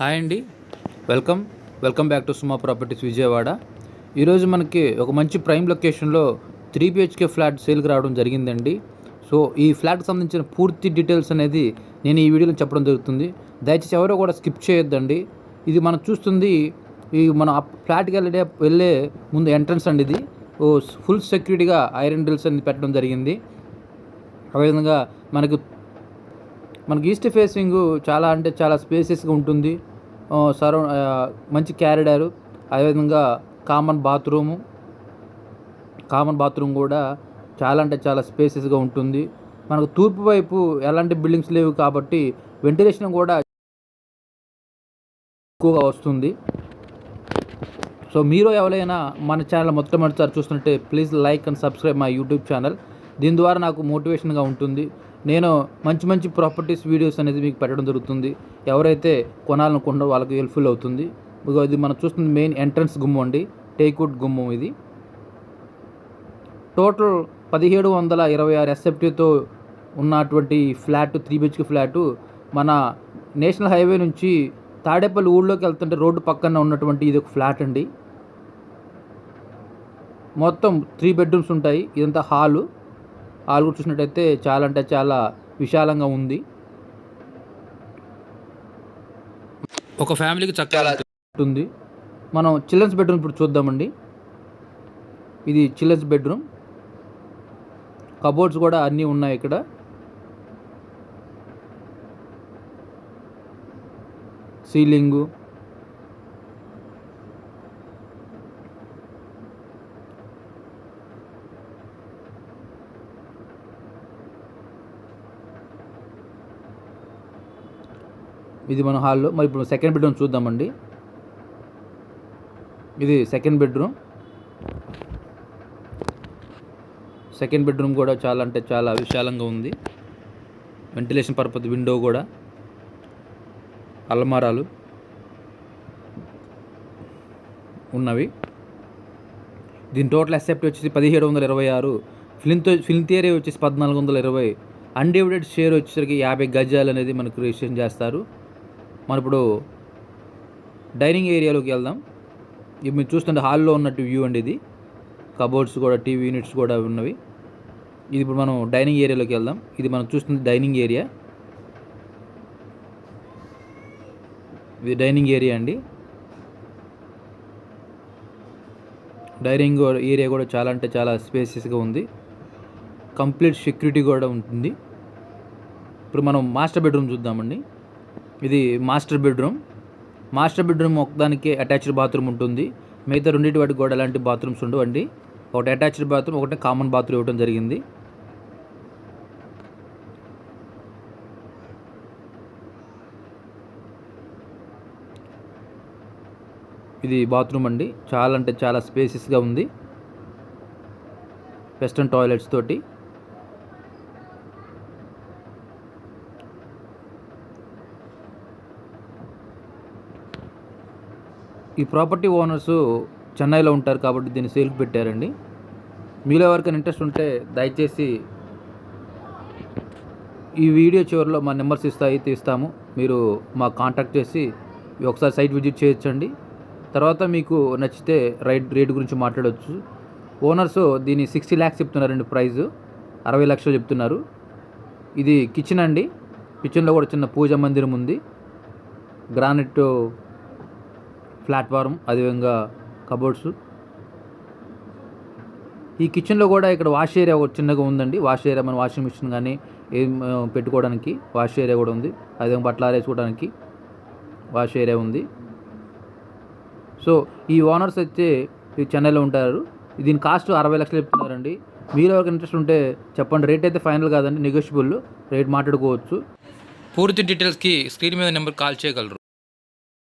Hi అండి. Welcome welcome back to Suma properties Vijayawada. ఈరోజు మనకి ఒక మంచి ప్రైమ్ లొకేషన్లో 3 BHK ఫ్లాట్ సేల్కి రావడం జరిగిందండి. సో ఈ ఫ్లాట్కి సంబంధించిన పూర్తి డీటెయిల్స్ అనేది నేను ఈ వీడియోలో చెప్పడం జరుగుతుంది. దయచేసి ఎవరో కూడా స్కిప్ చేయొద్దండి. ఇది మనం చూస్తుంది ఈ మన ఫ్లాట్కి వెళ్ళే ముందు ఎంట్రన్స్ అండి. ఇది ఫుల్ సెక్యూరిటీగా ఐరన్ డ్రిల్స్ అనేది పెట్టడం జరిగింది. అదేవిధంగా మనకి ఈస్ట్ ఫేసింగ్ చాలా అంటే చాలా స్పేసెస్గా ఉంటుంది. మంచి క్యారిడారు, అదేవిధంగా కామన్ బాత్రూమ్ కూడా చాలా అంటే చాలా స్పేసెస్గా ఉంటుంది. మనకు తూర్పు వైపు ఎలాంటి బిల్డింగ్స్ లేవు కాబట్టి వెంటిలేషన్ కూడా ఎక్కువగా వస్తుంది. సో మీరు ఎవరైనా మన ఛానల్ మొట్టమొదటిసారి చూస్తుంటే please like and subscribe my YouTube channel. దీని ద్వారా నాకు మోటివేషన్గా ఉంటుంది. నేను మంచి ప్రాపర్టీస్ వీడియోస్ అనేది మీకు పెట్టడం జరుగుతుంది. ఎవరైతే కొనాలనుకుంటారో వాళ్ళకి హెల్ప్ఫుల్ అవుతుంది. ఇది మనం చూస్తుంది మెయిన్ ఎంట్రన్స్ గుమ్మం అండి, టేక్వుడ్ గుమ్మం. ఇది టోటల్ 1726 SFTతో ఉన్నటువంటి ఫ్లాట్ 3 BHK ఫ్లాటు మన నేషనల్ హైవే నుంచి తాడేపల్లి ఊళ్ళోకి వెళ్తుంటే రోడ్డు పక్కన ఉన్నటువంటి ఇది ఒక ఫ్లాట్ అండి. మొత్తం 3 బెడ్రూమ్స్ ఉంటాయి. ఇదంతా హాలు కూడా చూసినట్టయితే చాలా అంటే చాలా విశాలంగా ఉంది. ఒక ఫ్యామిలీకి చక్కగా ఉంటుంది. మనం చిల్డ్రన్స్ బెడ్రూమ్ ఇప్పుడు చూద్దామండి. ఇది చిల్డ్రన్స్ బెడ్రూమ్. కబోర్డ్స్ కూడా అన్నీ ఉన్నాయి ఇక్కడ. సీలింగు, ఇది మన హాల్లో. మరి ఇప్పుడు సెకండ్ బెడ్రూమ్ చూద్దామండి. ఇది సెకండ్ బెడ్రూమ్ కూడా చాలా అంటే చాలా విశాలంగా ఉంది. వెంటిలేషన్ పర్పస్ విండో కూడా, అల్మారాలు ఉన్నవి. దీని టోటల్ ఎస్ఎఫ్టీ వచ్చేసి 1726. ఫిల్త్ ఏరియా వచ్చేసి 1420. అన్డివైడెడ్ షేర్ వచ్చేసరికి 50 గజాలు అనేది మనకు రిజిస్ట్రేషన్ చేస్తారు. మనం ఇప్పుడు డైనింగ్ ఏరియాలోకి వెళ్దాం. ఇది మీరు చూస్తుంటే హాల్లో ఉన్నట్టు వ్యూ అండి. ఇది కబోర్డ్స్ కూడా, టీవీ యూనిట్స్ కూడా ఉన్నవి. ఇది ఇప్పుడు మనం డైనింగ్ ఏరియాలోకి వెళ్దాం. ఇది మనం చూస్తుంది డైనింగ్ ఏరియా. ఇది డైనింగ్ ఏరియా అండి. డైనింగ్ ఏరియా కూడా చాలా అంటే చాలా స్పేసెస్గా ఉంది. కంప్లీట్ సెక్యూరిటీ కూడా ఉంటుంది. ఇప్పుడు మనం మాస్టర్ బెడ్రూమ్ చూద్దామండి. ఇది మాస్టర్ బెడ్రూమ్ ఒకదానికి అటాచ్డ్ బాత్రూమ్ ఉంటుంది. మిగతా రెండింటి వాటికి కూడా ఎలాంటి బాత్రూమ్స్ ఉండవండి. ఒకటి అటాచ్డ్ బాత్రూమ్, ఒకటి కామన్ బాత్రూమ్ ఇవ్వడం జరిగింది. ఇది బాత్రూమ్ అండి. చాలా అంటే చాలా స్పేసెస్గా ఉంది. వెస్టర్న్ టాయిలెట్స్ తోటి. ఈ ప్రాపర్టీ ఓనర్స్ చెన్నైలో ఉంటారు కాబట్టి దీన్ని సేల్కి పెట్టారండి. మీలో ఎవరికైనా ఇంట్రెస్ట్ ఉంటే దయచేసి ఈ వీడియో చివరిలో మా నెంబర్స్ ఇస్తాము. మీరు మాకు కాంటాక్ట్ చేసి ఒకసారి సైట్ విజిట్ చేయొచ్చండి. తర్వాత మీకు నచ్చితే రేట్ గురించి మాట్లాడవచ్చు. ఓనర్స్ దీన్ని 60 lakhs చెప్తున్నారండి. ప్రైజు 60 లక్షలు చెప్తున్నారు. ఇది కిచెన్ అండి. కిచెన్లో కూడా చిన్న పూజా మందిరం ఉంది. గ్రానైట్ ప్లాట్ఫారం, అదేవిధంగా కబోర్డ్స్. ఈ కిచెన్లో కూడా ఇక్కడ వాష్ ఏరియా ఒక చిన్నగా ఉందండి. వాష్ ఏరియా మన వాషింగ్ మిషన్ కానీ ఏం పెట్టుకోవడానికి వాష్ ఏరియా కూడా ఉంది. అదేవిధంగా బట్టలు ఆరేసుకోవడానికి వాష్ ఏరియా ఉంది. సో ఈ ఓనర్స్ అయితే చెన్నైలో ఉంటారు. దీని కాస్ట్ 60 లక్షలు చెప్తున్నారండి. మీరు ఎవరికి ఇంట్రెస్ట్ ఉంటే చెప్పండి. రేట్ అయితే ఫైనల్ కాదండి, నెగోషియబుల్ రేట్ మాట్లాడుకోవచ్చు. పూర్తి డీటెయిల్స్కి స్క్రీన్ మీద నెంబర్ కాల్ చేయగలరు.